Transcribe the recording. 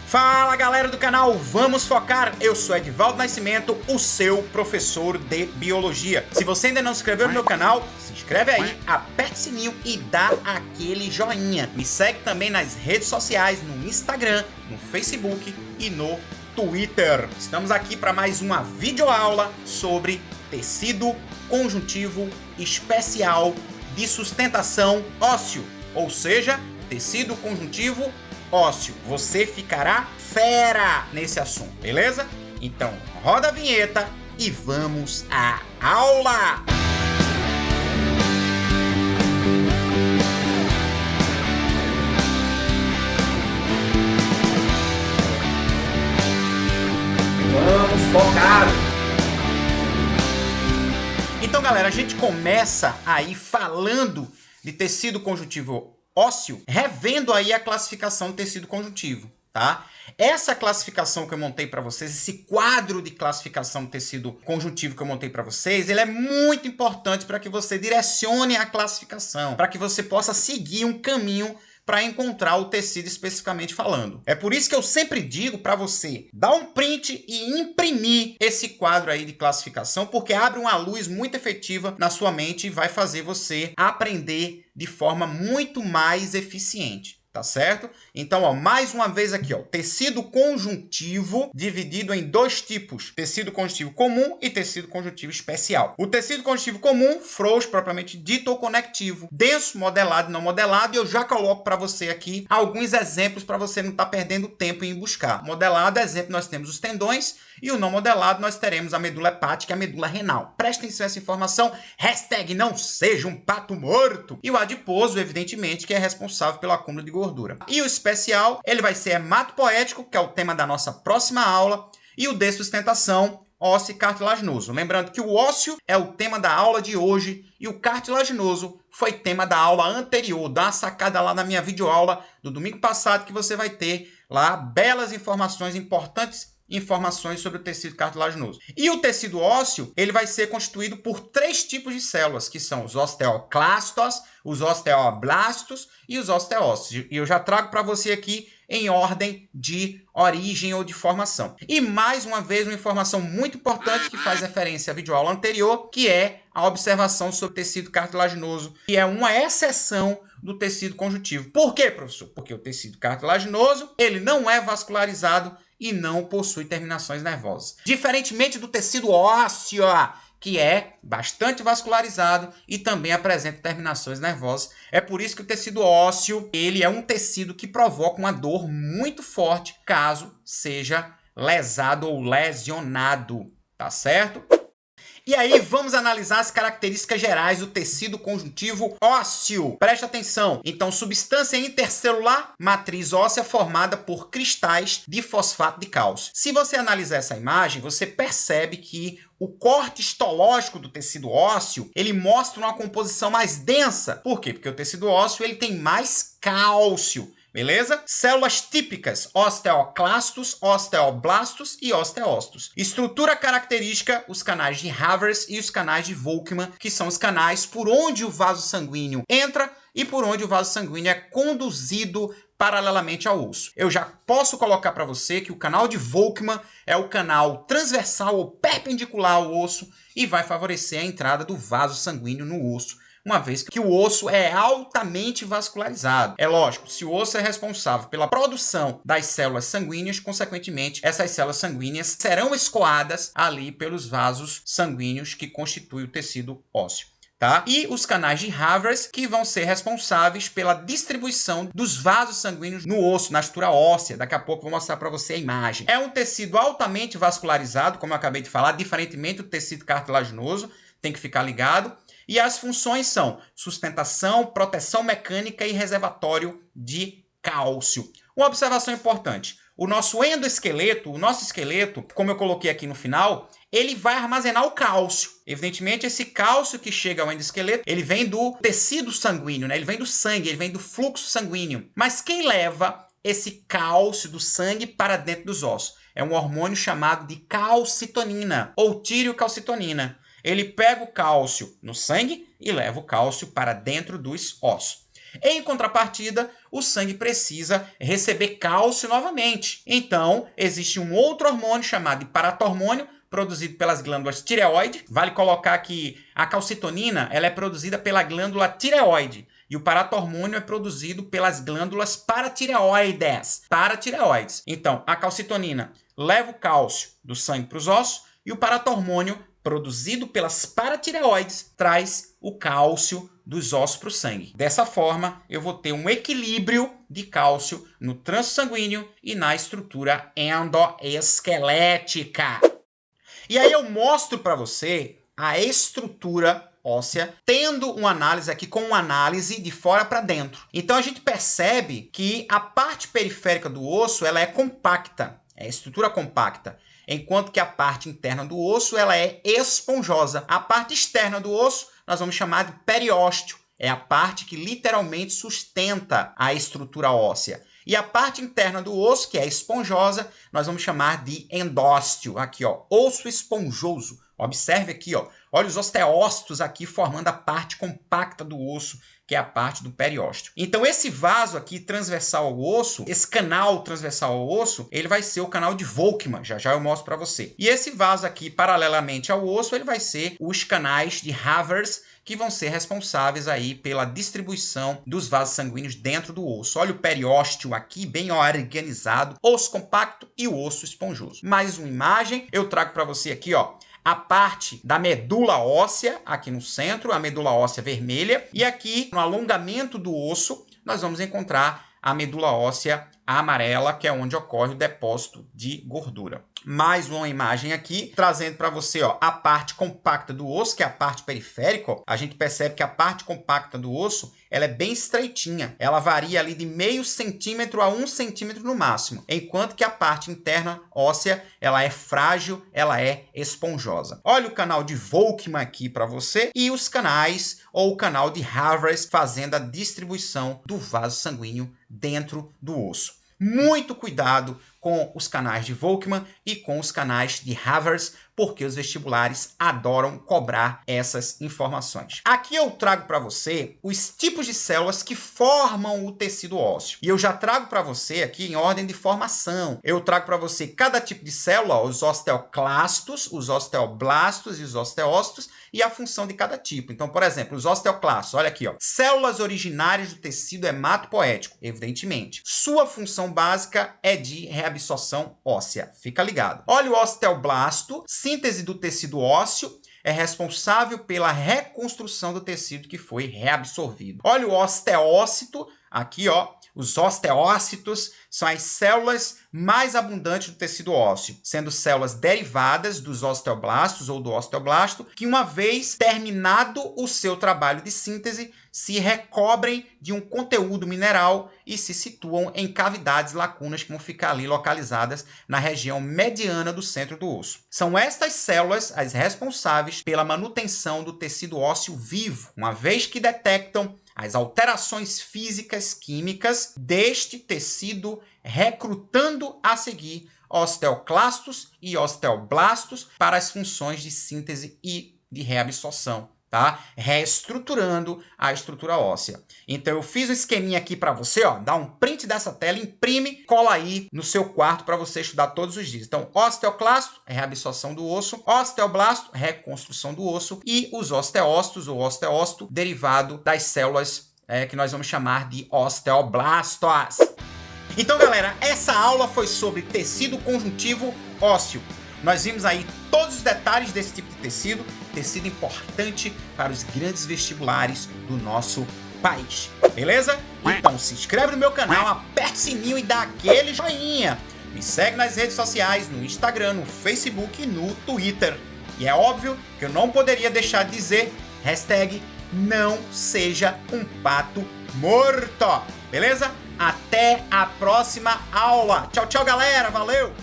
Fala galera do canal, vamos focar! Eu sou Edivaldo Nascimento, o seu professor de Biologia. Se você ainda não se inscreveu no meu canal, se inscreve aí, aperte o sininho e dá aquele joinha. Me segue também nas redes sociais, no Instagram, no Facebook e no Twitter. Estamos aqui para mais uma videoaula sobre tecido conjuntivo especial de sustentação ósseo, ou seja, tecido conjuntivo ósseo. Você ficará fera nesse assunto, beleza? Então, roda a vinheta e vamos à aula! Vamos focar! Então, galera, a gente começa aí falando de tecido conjuntivo ósseo, revendo aí a classificação do tecido conjuntivo, tá? Essa classificação que eu montei para vocês, esse quadro de classificação do tecido conjuntivo que eu montei para vocês, ele é muito importante para que você direcione a classificação, para que você possa seguir um caminho para encontrar o tecido especificamente falando. É por isso que eu sempre digo para você dar um print e imprimir esse quadro aí de classificação, porque abre uma luz muito efetiva na sua mente e vai fazer você aprender de forma muito mais eficiente. Tá certo? Então, ó, mais uma vez aqui, ó, tecido conjuntivo dividido em dois tipos, tecido conjuntivo comum e tecido conjuntivo especial. O tecido conjuntivo comum, frouxo propriamente dito ou conectivo, denso, modelado e não modelado, e eu já coloco para você aqui alguns exemplos para você não estar perdendo tempo em buscar. Modelado, exemplo, nós temos os tendões, e o não modelado nós teremos a medula hepática e a medula renal. Presta atenção nessa informação, hashtag não seja um pato morto. E o adiposo, evidentemente, que é responsável pelo acúmulo de gordura. E o especial, ele vai ser hematopoético, que é o tema da nossa próxima aula, e o de sustentação, ósseo e cartilaginoso. Lembrando que o ósseo é o tema da aula de hoje e o cartilaginoso foi tema da aula anterior. Dá uma sacada lá na minha videoaula do domingo passado que você vai ter lá belas informações importantes, informações sobre o tecido cartilaginoso. E o tecido ósseo, ele vai ser constituído por três tipos de células, que são os osteoclastos, os osteoblastos e os osteócitos. E eu já trago para você aqui em ordem de origem ou de formação. E mais uma vez, uma informação muito importante que faz referência à videoaula anterior, que é a observação sobre o tecido cartilaginoso, que é uma exceção do tecido conjuntivo. Por quê, professor? Porque o tecido cartilaginoso, ele não é vascularizado e não possui terminações nervosas. Diferentemente do tecido ósseo, que é bastante vascularizado e também apresenta terminações nervosas. É por isso que o tecido ósseo, ele é um tecido que provoca uma dor muito forte caso seja lesado ou lesionado, tá certo? E aí, vamos analisar as características gerais do tecido conjuntivo ósseo. Presta atenção. Então, substância intercelular, matriz óssea formada por cristais de fosfato de cálcio. Se você analisar essa imagem, você percebe que o corte histológico do tecido ósseo, ele mostra uma composição mais densa. Por quê? Porque o tecido ósseo ele tem mais cálcio. Beleza? Células típicas, osteoclastos, osteoblastos e osteócitos. Estrutura característica, os canais de Havers e os canais de Volkmann, que são os canais por onde o vaso sanguíneo entra e por onde o vaso sanguíneo é conduzido paralelamente ao osso. Eu já posso colocar para você que o canal de Volkmann é o canal transversal ou perpendicular ao osso e vai favorecer a entrada do vaso sanguíneo no osso, uma vez que o osso é altamente vascularizado. É lógico, se o osso é responsável pela produção das células sanguíneas, consequentemente, essas células sanguíneas serão escoadas ali pelos vasos sanguíneos que constituem o tecido ósseo. Tá? E os canais de Havers, que vão ser responsáveis pela distribuição dos vasos sanguíneos no osso, na estrutura óssea. Daqui a pouco eu vou mostrar para você a imagem. É um tecido altamente vascularizado, como eu acabei de falar, diferentemente do tecido cartilaginoso, tem que ficar ligado. E as funções são sustentação, proteção mecânica e reservatório de cálcio. Uma observação importante. O nosso endoesqueleto, o nosso esqueleto, como eu coloquei aqui no final, ele vai armazenar o cálcio. Evidentemente, esse cálcio que chega ao endoesqueleto, ele vem do tecido sanguíneo, né? Ele vem do sangue, ele vem do fluxo sanguíneo. Mas quem leva esse cálcio do sangue para dentro dos ossos? É um hormônio chamado de calcitonina ou tireocalcitonina. Ele pega o cálcio no sangue e leva o cálcio para dentro dos ossos. Em contrapartida, o sangue precisa receber cálcio novamente. Então, existe um outro hormônio chamado de paratormônio, produzido pelas glândulas tireoide. Vale colocar que a calcitonina ela é produzida pela glândula tireoide e o paratormônio é produzido pelas glândulas paratireoides. Então, a calcitonina leva o cálcio do sangue para os ossos e o paratormônio, produzido pelas paratireoides, traz o cálcio dos ossos para o sangue. Dessa forma, eu vou ter um equilíbrio de cálcio no trânsito sanguíneo e na estrutura endoesquelética. E aí eu mostro para você a estrutura óssea, tendo uma análise aqui com uma análise de fora para dentro. Então a gente percebe que a parte periférica do osso ela é compacta, é estrutura compacta, enquanto que a parte interna do osso ela é esponjosa. A parte externa do osso nós vamos chamar de periósteo, é a parte que literalmente sustenta a estrutura óssea. E a parte interna do osso, que é esponjosa, nós vamos chamar de endósteo. Aqui, ó, osso esponjoso. Observe aqui, ó. Olha os osteócitos aqui formando a parte compacta do osso, que é a parte do periósteo. Então, esse vaso aqui transversal ao osso, esse canal transversal ao osso, ele vai ser o canal de Volkmann. Já já eu mostro para você. E esse vaso aqui, paralelamente ao osso, ele vai ser os canais de Havers, que vão ser responsáveis aí pela distribuição dos vasos sanguíneos dentro do osso. Olha o periósteo aqui, bem organizado, osso compacto e o osso esponjoso. Mais uma imagem, eu trago para você aqui, ó, a parte da medula óssea, aqui no centro, a medula óssea vermelha, e aqui no alongamento do osso, nós vamos encontrar a medula óssea amarela, que é onde ocorre o depósito de gordura. Mais uma imagem aqui, trazendo para você ó, a parte compacta do osso, que é a parte periférica. Ó. A gente percebe que a parte compacta do osso ela é bem estreitinha. Ela varia ali de meio centímetro a 1 centímetro no máximo. Enquanto que a parte interna óssea ela é frágil, ela é esponjosa. Olha o canal de Volkmann aqui para você e os canais ou o canal de Havers fazendo a distribuição do vaso sanguíneo dentro do osso. Muito cuidado com os canais de Volkmann e com os canais de Havers, porque os vestibulares adoram cobrar essas informações. Aqui eu trago para você os tipos de células que formam o tecido ósseo. E eu já trago para você aqui em ordem de formação. Eu trago para você cada tipo de célula, os osteoclastos, os osteoblastos e os osteócitos, e a função de cada tipo. Então, por exemplo, os osteoclastos, olha aqui, ó, células originárias do tecido hematopoético, evidentemente. Sua função básica é de reabsorção óssea. Fica ligado. Olha o osteoblasto, síntese do tecido ósseo, é responsável pela reconstrução do tecido que foi reabsorvido. Olha o osteócito, aqui ó, os osteócitos são as células mais abundantes do tecido ósseo, sendo células derivadas dos osteoblastos ou do osteoblasto, que uma vez terminado o seu trabalho de síntese, se recobrem de um conteúdo mineral e se situam em cavidades lacunas que vão ficar ali localizadas na região mediana do centro do osso. São estas células as responsáveis pela manutenção do tecido ósseo vivo, uma vez que detectam as alterações físicas, químicas deste tecido, recrutando a seguir osteoclastos e osteoblastos para as funções de síntese e de reabsorção, tá? Reestruturando a estrutura óssea. Então eu fiz um esqueminha aqui para você, ó, dá um print dessa tela, imprime, cola aí no seu quarto para você estudar todos os dias. Então, osteoclasto, reabsorção do osso, osteoblasto, reconstrução do osso e os osteócitos ou osteócito derivado das células que nós vamos chamar de osteoblastos. Então, galera, essa aula foi sobre tecido conjuntivo ósseo. Nós vimos aí todos os detalhes desse tipo de tecido, tecido importante para os grandes vestibulares do nosso país. Beleza? Então se inscreve no meu canal, aperta o sininho e dá aquele joinha. Me segue nas redes sociais, no Instagram, no Facebook e no Twitter. E é óbvio que eu não poderia deixar de dizer hashtag não seja um pato morto. Beleza? Até a próxima aula. Tchau, tchau, galera. Valeu!